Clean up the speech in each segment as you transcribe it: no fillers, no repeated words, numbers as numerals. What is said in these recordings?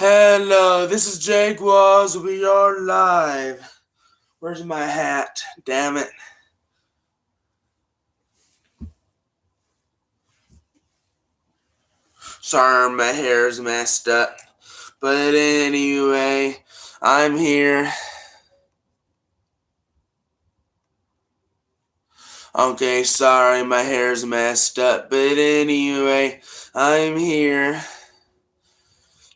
Hello, this is Jake Was. We are live. Where's my hat? Damn it. Sorry, my hair's messed up. But anyway, I'm here. Okay, sorry, my hair's messed up. But anyway, I'm here.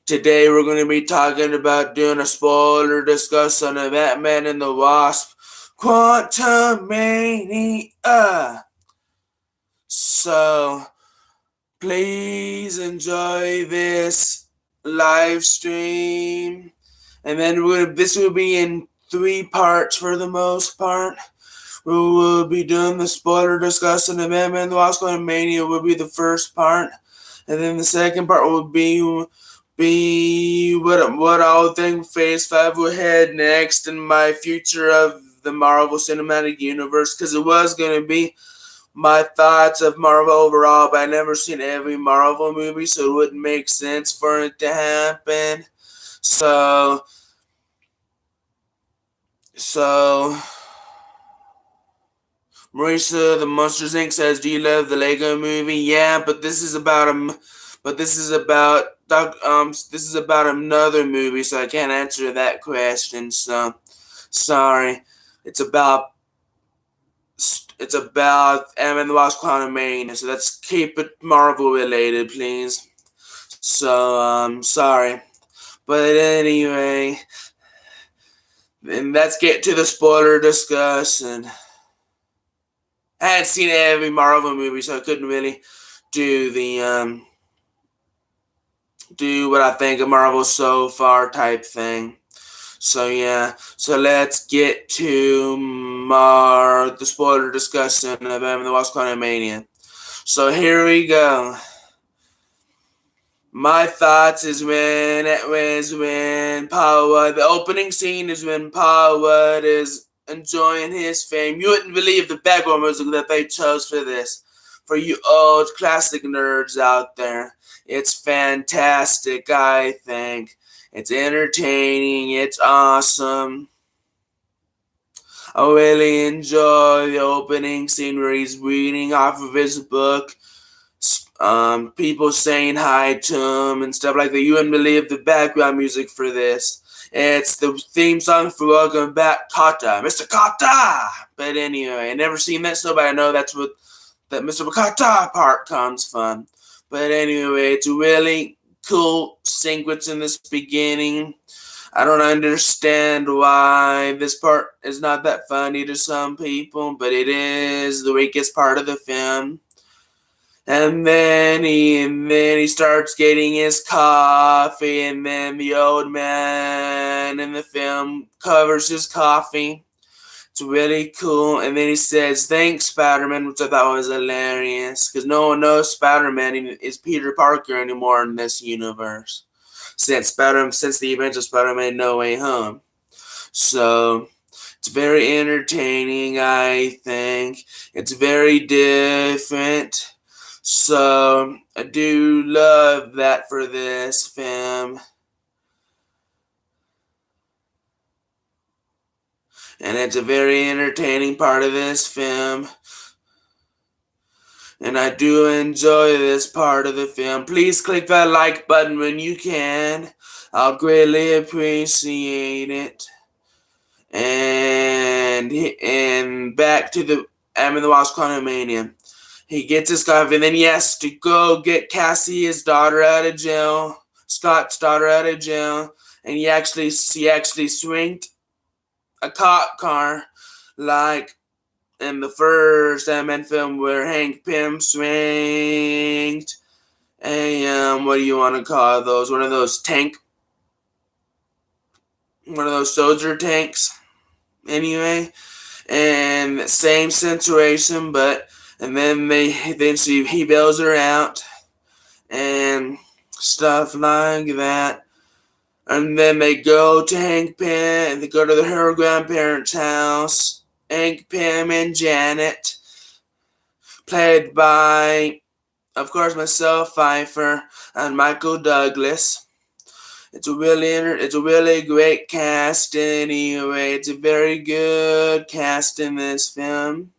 Today we're going to be talking about doing a spoiler discussion of Batman and the Wasp Quantumania. So, please enjoy this live stream. And then this will be in 3 parts for the most part. We will be doing the spoiler discussion of Batman the Wasp Quantumania will be the first part. And then the second part will be what I would think Phase 5 will head next in my future of the Marvel Cinematic Universe. Because it was going to be my thoughts of Marvel overall, but I never seen every Marvel movie, so it wouldn't make sense for it to happen. So Marisa the Monsters Inc. says, "Do you love the Lego Movie?" Yeah, but this is about another movie, so I can't answer that question. So sorry. It's about and the Wasp Quantumania, so let's keep it Marvel related, please. So sorry. But anyway, and let's get to the spoiler discussion. I hadn't seen every Marvel movie, so I couldn't really do do what I think of Marvel so far type thing. So yeah, so let's get to the spoiler discussion of the Wasp Quantumania. So here we go. My thoughts is when Paul the opening scene is when Paul Rudd is enjoying his fame. You wouldn't believe the background music that they chose for this. For you old classic nerds out there, it's fantastic, I think. It's entertaining, it's awesome. I really enjoy the opening scene where he's reading off of his book. People saying hi to him and stuff like that. You wouldn't believe the background music for this. It's the theme song for Welcome Back, Kata, Mr. Kata. But anyway, I never seen that, so but I know that's what that Mr. Kata part comes from. But anyway, it's a really cool sequence in this beginning. I don't understand why this part is not that funny to some people, but it is the weakest part of the film. And then he starts getting his coffee, and then the old man in the film covers his coffee. It's really cool. And then he says, "Thanks, Spider-Man," which I thought was hilarious, because no one knows Spider-Man is Peter Parker anymore in this universe since the events of Spider-Man No Way Home. So it's very entertaining, I think. It's very different. So I do love that for this film. And it's a very entertaining part of this film. And I do enjoy this part of the film. Please click that like button when you can. I'll greatly appreciate it. And back to the Wasp Quantumania. He gets his coffee, and then he has to go get Cassie, his daughter, out of jail. Scott's daughter out of jail, and he actually swinged a cop car, like in the first Ant-Man film where Hank Pym swinged a what do you want to call those? One of those soldier tanks. Anyway, and same situation, but. And then he bails her out and stuff like that. And then they go to Hank Pym, they go to her grandparents' house. Hank Pym and Janet, played by, of course, myself, Pfeiffer, and Michael Douglas. It's a really great cast anyway. It's a very good cast in this film.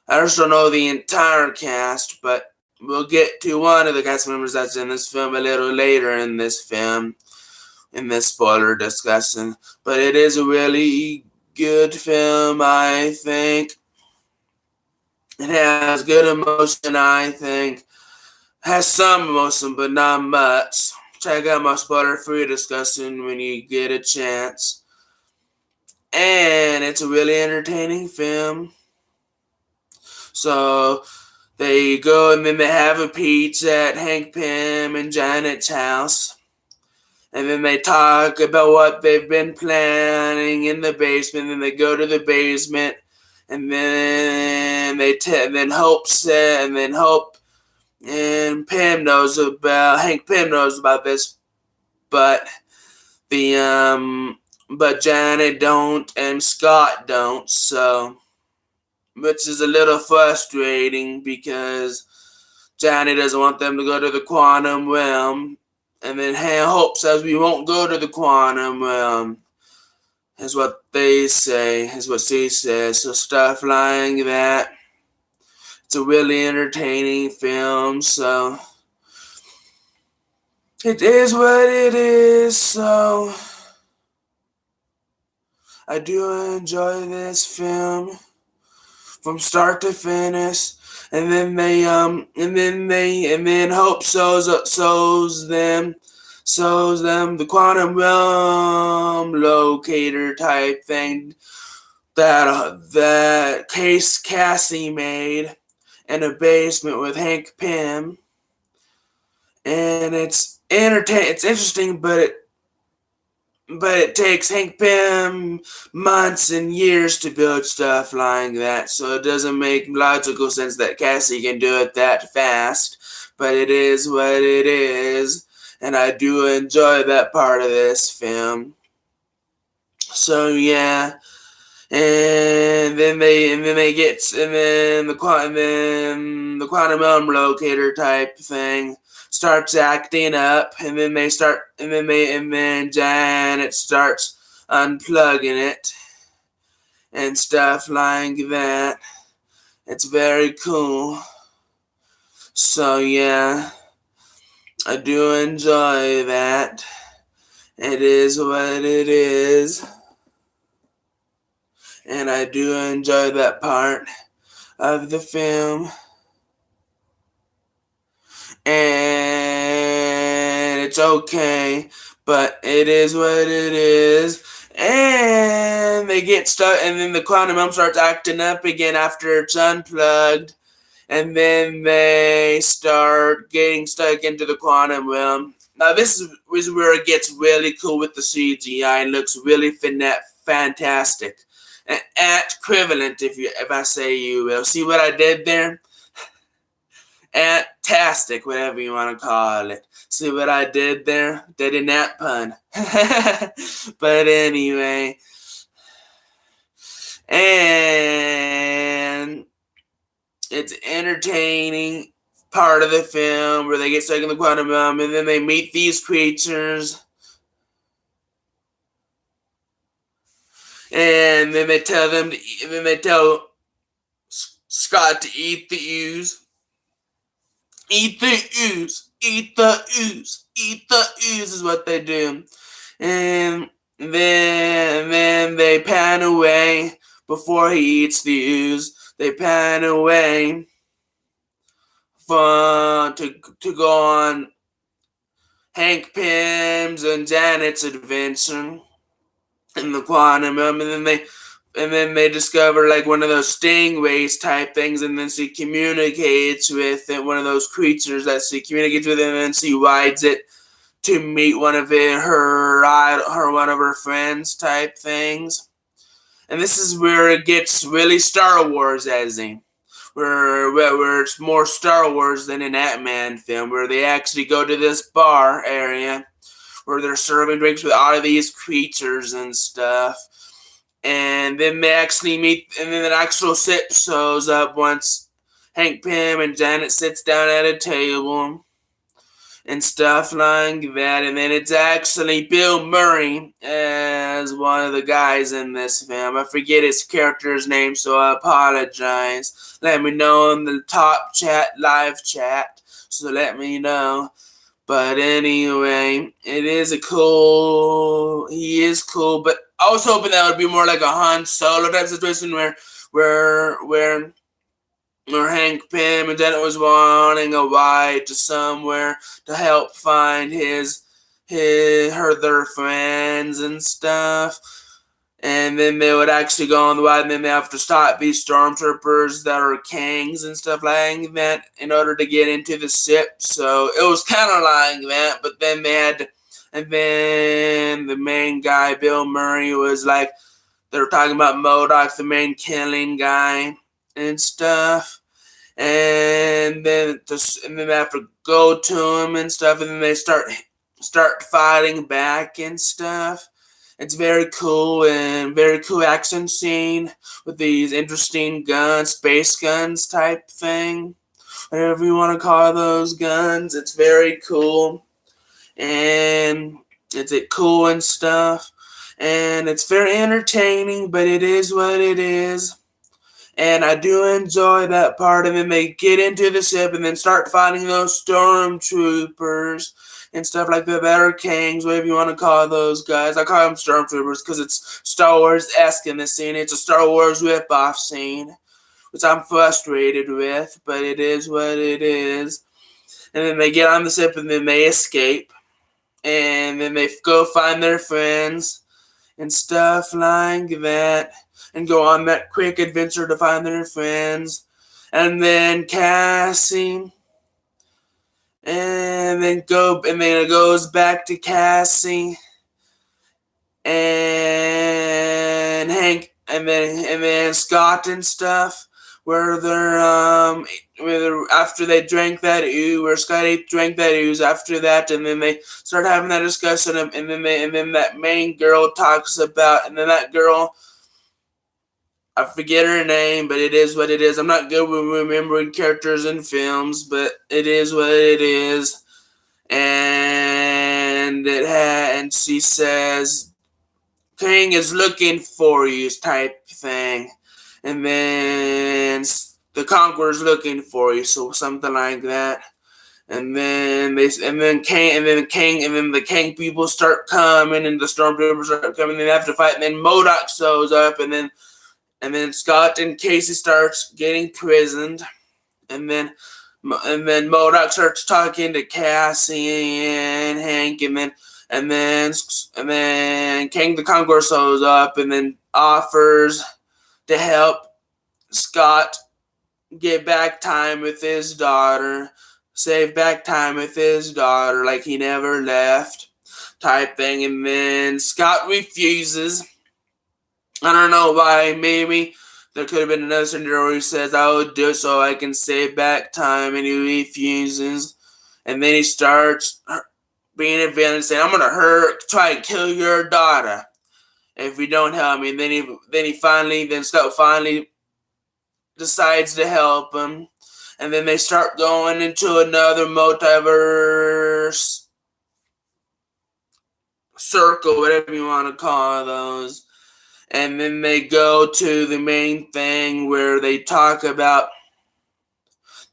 I just don't know the entire cast, but we'll get to one of the cast members that's in this film a little later in this film, in this spoiler discussion. But it is a really good film, I think. It has good emotion, I think. Has some emotion, but not much. Check out my spoiler-free discussion when you get a chance. And it's a really entertaining film. So they go and then they have a pizza at Hank Pym and Janet's house. And then they talk about what they've been planning in the basement. And then they go to the basement. And then Hope and Hank Pym knows about this, but but Janet don't and Scott don't, so which is a little frustrating because Janet doesn't want them to go to the quantum realm, and then Hope says we won't go to the quantum realm. Is what they say, is what she says. So stuff like that. It's a really entertaining film, so it is what it is, so I do enjoy this film from start to finish. And then Hope shows them the quantum realm locator type thing that Cassie made in a basement with Hank Pym, and it's interesting, but it takes Hank Pym months and years to build stuff like that, so it doesn't make logical sense that Cassie can do it that fast, but it is what it is, and I do enjoy that part of this film. So yeah. And then the quantum realm locator type thing starts acting up, and then Janet starts unplugging it and stuff like that. It's very cool. So yeah, I do enjoy that. It is what it is. And I do enjoy that part of the film. And it's okay, but it is what it is. And they get stuck, and then the quantum realm starts acting up again after it's unplugged. And then they start getting stuck into the quantum realm. Now this is where it gets really cool with the CGI and looks really fantastic. Equivalent, if I say you will. See what I did there? Fantastic, whatever you want to call it. See what I did there? Did in that pun. But anyway. And it's entertaining part of the film where they get stuck in the quantum realm and then they meet these creatures. And then they tell Scott to eat the ooze. Eat the ooze. Eat the ooze. Eat the ooze is what they do. And then they pan away before he eats the ooze. They pan away to go on Hank Pym's and Janet's adventure in the quantum realm, and then they discover like one of those stingrays type things, and then she communicates with it, one of those creatures that she communicates with, and then she rides it to meet one of her friends type things. And this is where it gets really Star Wars, where it's more Star Wars than an Ant-Man film, where they actually go to this bar area where they're serving drinks with all of these creatures and stuff. And then they actually meet, and then the actual sip shows up once Hank Pym and Janet sits down at a table. and stuff like that. And then it's actually Bill Murray as one of the guys in this film. I forget his character's name, so I apologize. Let me know in the top chat, live chat, so let me know. But anyway, it is a cool. He is cool, but I was hoping that would be more like a Han Solo type situation where Hank Pym and Janet was wanting a ride to somewhere to help find their friends and stuff. And then they would actually go on the ride, and then they have to stop these stormtroopers that are kings and stuff like that in order to get into the ship. So it was kind of like that, but then and then the main guy, Bill Murray, was like, they were talking about MODOK, the main killing guy and stuff. And then they have to go to him and stuff, and then they start fighting back and stuff. It's very cool action scene with these interesting guns, space guns type thing, whatever you want to call those guns. It's very cool, and it's cool and stuff, and it's very entertaining. But it is what it is. And I do enjoy that part. And then they get into the ship and then start fighting those stormtroopers and stuff like that. That are kings, whatever you want to call those guys. I call them stormtroopers because it's Star Wars-esque in this scene. It's a Star Wars rip-off scene, which I'm frustrated with, but it is what it is. And then they get on the ship and then they escape. And then they go find their friends and stuff like that, and go on that quick adventure to find their friends. And then Cassie, and then it goes back to Cassie and Hank, and then Scott and stuff, where they're after they drank that ooze, where Scotty drank that ooze after that, and then they start having that discussion, and then that main girl talks about, and then that girl, I forget her name, but it is what it is. I'm not good with remembering characters in films, but it is what it is. And she says, "King is looking for you," type thing. And then the Conqueror's looking for you, so something like that. And then the King people start coming, and the stormtroopers start coming, and they have to fight. And then MODOK shows up, and then Scott and Casey starts getting prisoned, and then MODOK starts talking to Cassie and Hank, and then King the Conqueror shows up, and then offers to help Scott get back time with his daughter, save back time with his daughter, like he never left, type thing. And then Scott refuses. I don't know why. Maybe there could have been another scenario where he says, "I will do it so I can save back time," and he refuses. And then he starts being a villain, saying, "I'm gonna try and kill your daughter if you don't help me." And then Scott finally decides to help him. And then they start going into another multiverse circle, whatever you want to call those. And then they go to the main thing where they talk about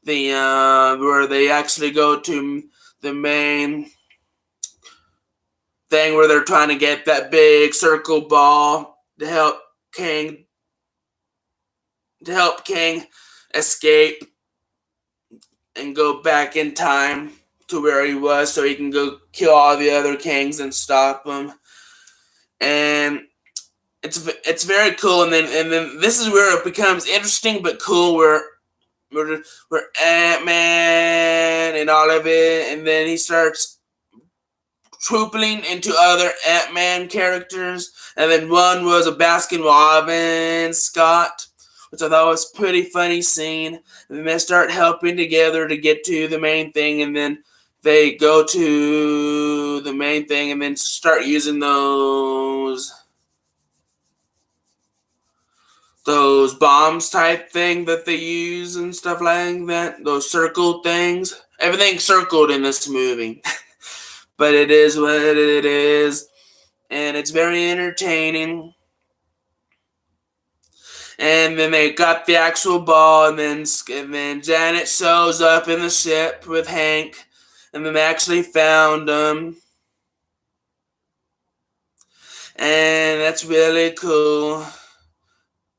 where they actually go to the main thing where they're trying to get that big circle ball to help King escape and go back in time to where he was so he can go kill all the other kings and stop them. And it's very cool. And then this is where it becomes interesting but cool, where Ant-Man and all of it, and then he starts trooping into other Ant-Man characters, and then one was a Baskin-Robbins Scott, which I thought was a pretty funny scene. And then they start helping together to get to the main thing, and then they go to the main thing and then start using those bombs type thing that they use and stuff like that, those circle things. everything's circled in this movie. But it is what it is, and it's very entertaining. And then they got the actual ball, and then Janet shows up in the ship with Hank, and then they actually found him. And that's really cool.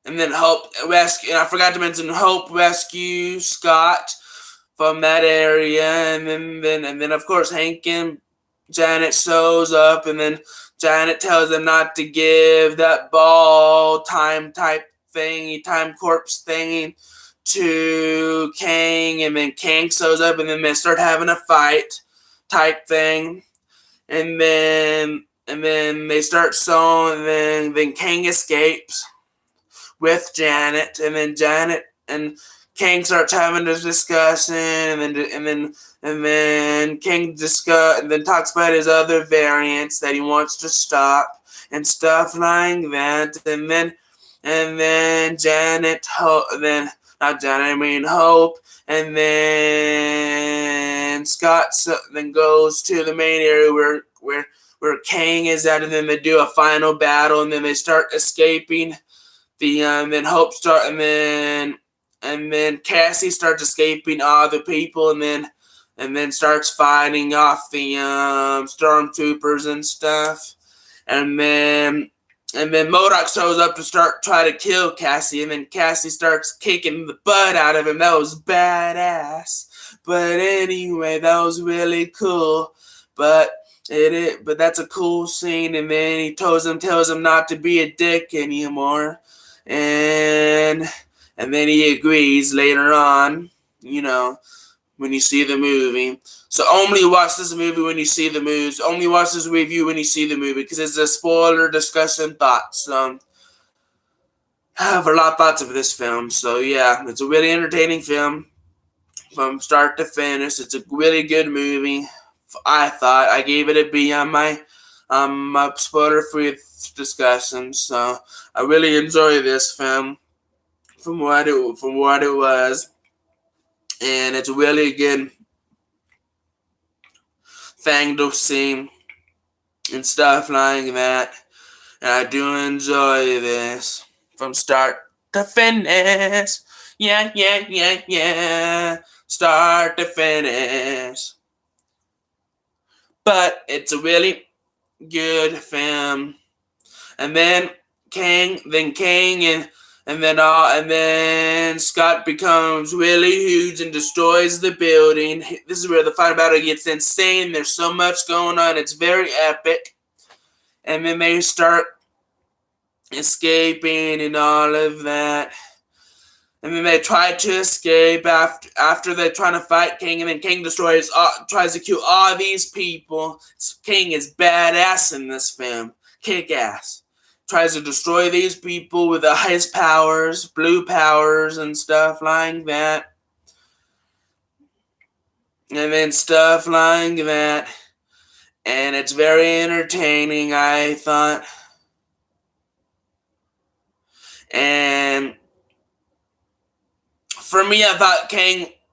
And then Hope rescue. And I forgot to mention Hope rescues Scott from that area, and then of course Hank and Janet shows up, and then Janet tells them not to give that ball time corpse thingy to Kang, and then Kang shows up, and then they start having a fight type thing, and then they start sewing, and then Kang escapes with Janet, and then Janet and Kang starts having this discussion, and then Kang talks about his other variants that he wants to stop and stuff like that, and then Hope, and then Scott then goes to the main area where Kang is at, and then they do a final battle, and then they start escaping. Then Hope and then Cassie starts escaping all the people, and then starts fighting off the stormtroopers and stuff, and then MODOK shows up to try to kill Cassie, and then Cassie starts kicking the butt out of him. That was badass. But anyway, that was really cool. But that's a cool scene, and then he tells him not to be a dick anymore. And then he agrees later on, when you see the movie. So only watch this movie when you see the movie. Only watch this review when you see the movie, because it's a spoiler discussion thoughts. I have a lot of thoughts of this film. So yeah, it's a really entertaining film from start to finish. It's a really good movie. I thought I gave it a B on my spoiler-free discussion. So I really enjoy this film from what it was, and it's a really good thing to see and stuff like that. And I do enjoy this from start to finish. Yeah. Start to finish. But it's a really good film. And then Kang and then Scott becomes really huge and destroys the building. This is where the final battle gets insane. There's so much going on. It's very epic. And then they start escaping and all of that. And then they try to escape after they're trying to fight Kang, and then Kang tries to kill all these people. Kang is badass in this film. Kick ass. Tries to destroy these people with his powers, blue powers, and stuff like that. And then stuff like that. And it's very entertaining, I thought. And for me, I thought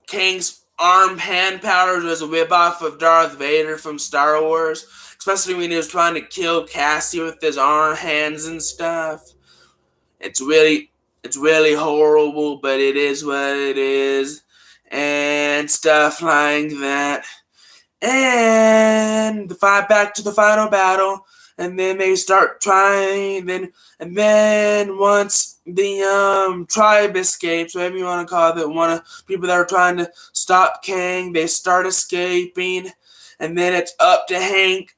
Kang's hand powers was a whip-off of Darth Vader from Star Wars. Especially when he was trying to kill Cassie with his hands and stuff. It's really horrible, but it is what it is. And stuff like that. And back to the final battle. And then they start trying. And then once the tribe escapes, whatever you want to call it, one of people that are trying to stop Kang, they start escaping. And then it's up to Hank.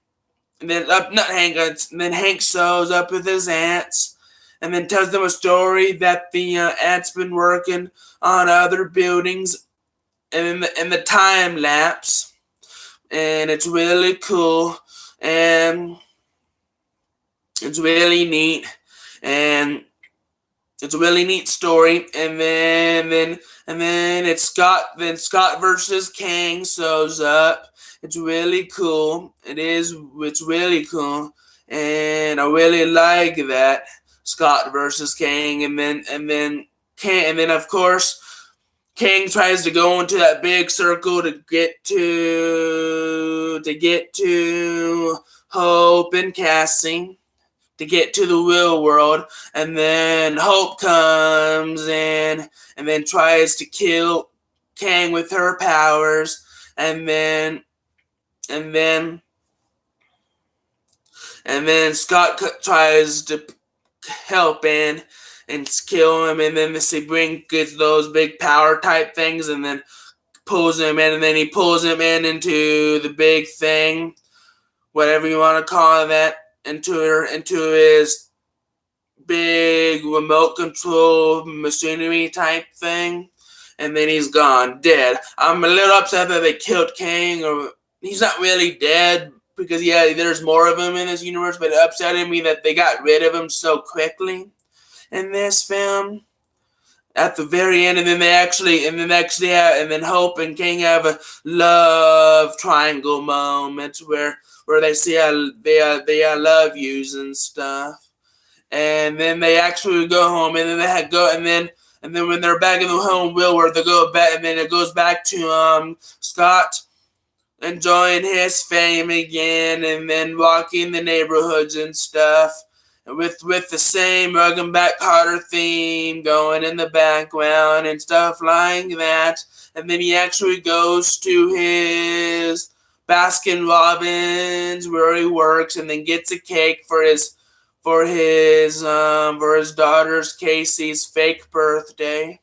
And then Hank shows up with his ants, and then tells them a story that the ants been working on other buildings, and in the time lapse, and it's really cool, and it's really neat, and it's a really neat story, and then it's Scott versus Kang shows up. It's really cool. It's really cool. And I really like that. Scott versus Kang, and then of course King tries to go into that big circle to get to Hope and Cassie, to get to the real world, and then Hope comes in and then tries to kill Kang with her powers, and then Scott tries to help in and kill him, and then they gets those big power type things, and then pulls him in, and then he pulls him in into the big thing, whatever you want to call that, into his big remote control machinery type thing, and then he's gone, dead. I'm a little upset that they killed Kang, or he's not really dead, because yeah, there's more of him in this universe, but it upset me that they got rid of him so quickly in this film at the very end, and then Hope and King have a love triangle moment where they say they love yous and stuff, and then they actually go home, and then and then when they're back in the home where they go back, and then it goes back to Scott enjoying his fame again, and then walking the neighborhoods and stuff, with the same Welcome Back Kotter theme going in the background and stuff like that. And then he actually goes to his Baskin Robbins where he works, and then gets a cake for his daughter's Casey's fake birthday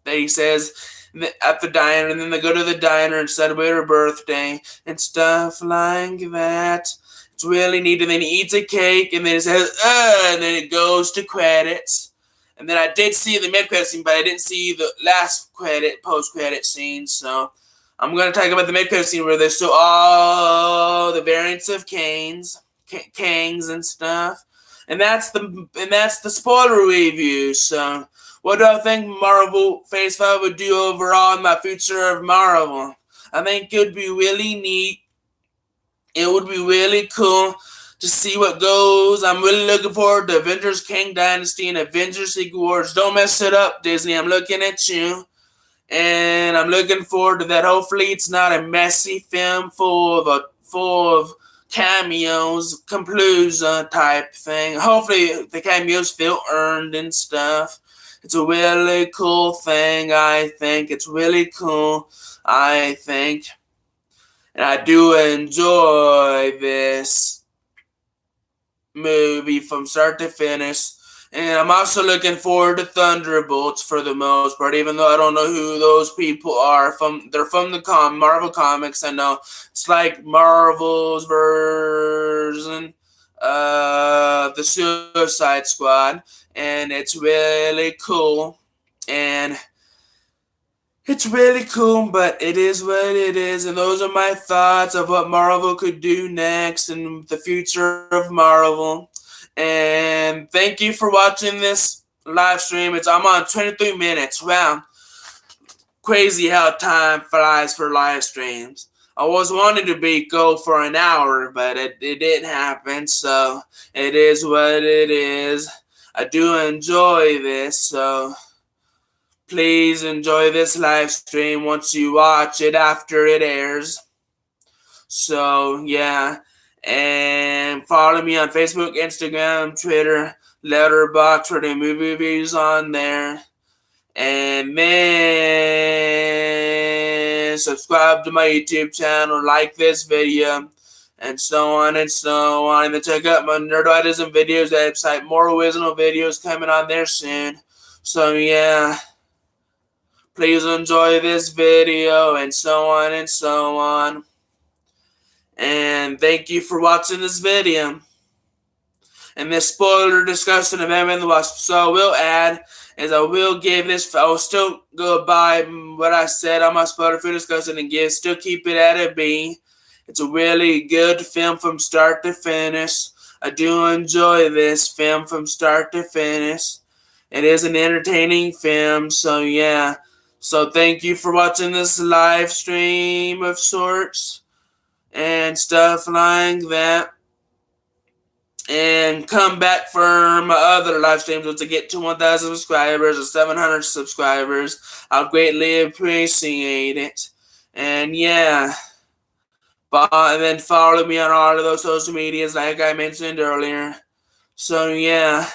that he says at the diner, and then they go to the diner and celebrate her birthday and stuff like that. It's really neat. And then he eats a cake, and then it says, and then it goes to credits. And then I did see the mid-credit scene, but I didn't see the last post-credit scene. So I'm going to talk about the mid-credit scene where they show all the variants of Kangs and stuff. And that's the spoiler review. So what do I think Marvel Phase 5 would do overall in my future of Marvel? I think it would be really neat. It would be really cool to see what goes. I'm really looking forward to Avengers Kang Dynasty and Avengers Secret Wars. Don't mess it up, Disney. I'm looking at you. And I'm looking forward to that. Hopefully it's not a messy film full of cameos, Complusa type thing. Hopefully the cameos feel earned and stuff. It's a really cool thing, I think. It's really cool, I think. And I do enjoy this movie from start to finish. And I'm also looking forward to Thunderbolts for the most part, even though I don't know who those people are. They're from the Marvel Comics. I know it's like Marvel's version of the Suicide Squad, and it's really cool. And it's really cool, but it is what it is. And those are my thoughts of what Marvel could do next and the future of Marvel. And thank you for watching this live stream. I'm on 23 minutes. Wow. Crazy how time flies for live streams. I was wanting to go for an hour, but it didn't happen. So it is what it is. I do enjoy this, so please enjoy this live stream once you watch it after it airs. So, yeah. And follow me on Facebook, Instagram, Twitter, Letterboxd for the movie reviews on there. And then subscribe to my YouTube channel, like this video, and so on and so on. And then check out my Nerdoidism videos website. More original videos coming on there soon. So, yeah. Please enjoy this video, and so on and so on. And thank you for watching this video. And this spoiler discussion of Ant-Man and the Wasp. So I will add, I will still go by what I said on my spoiler for discussion and still keep it at a B. It's a really good film from start to finish. I do enjoy this film from start to finish. It is an entertaining film, so yeah. So thank you for watching this live stream of sorts and stuff like that. and come back for my other live streams once I get to 1,000 subscribers or 700 subscribers. I'll greatly appreciate it. And yeah, and then follow me on all of those social medias like I mentioned earlier. So yeah,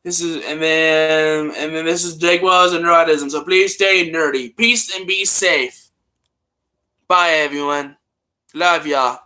this is this is Jake Wells and Nerdism. So please stay nerdy. Peace and be safe. Bye everyone. Love y'all.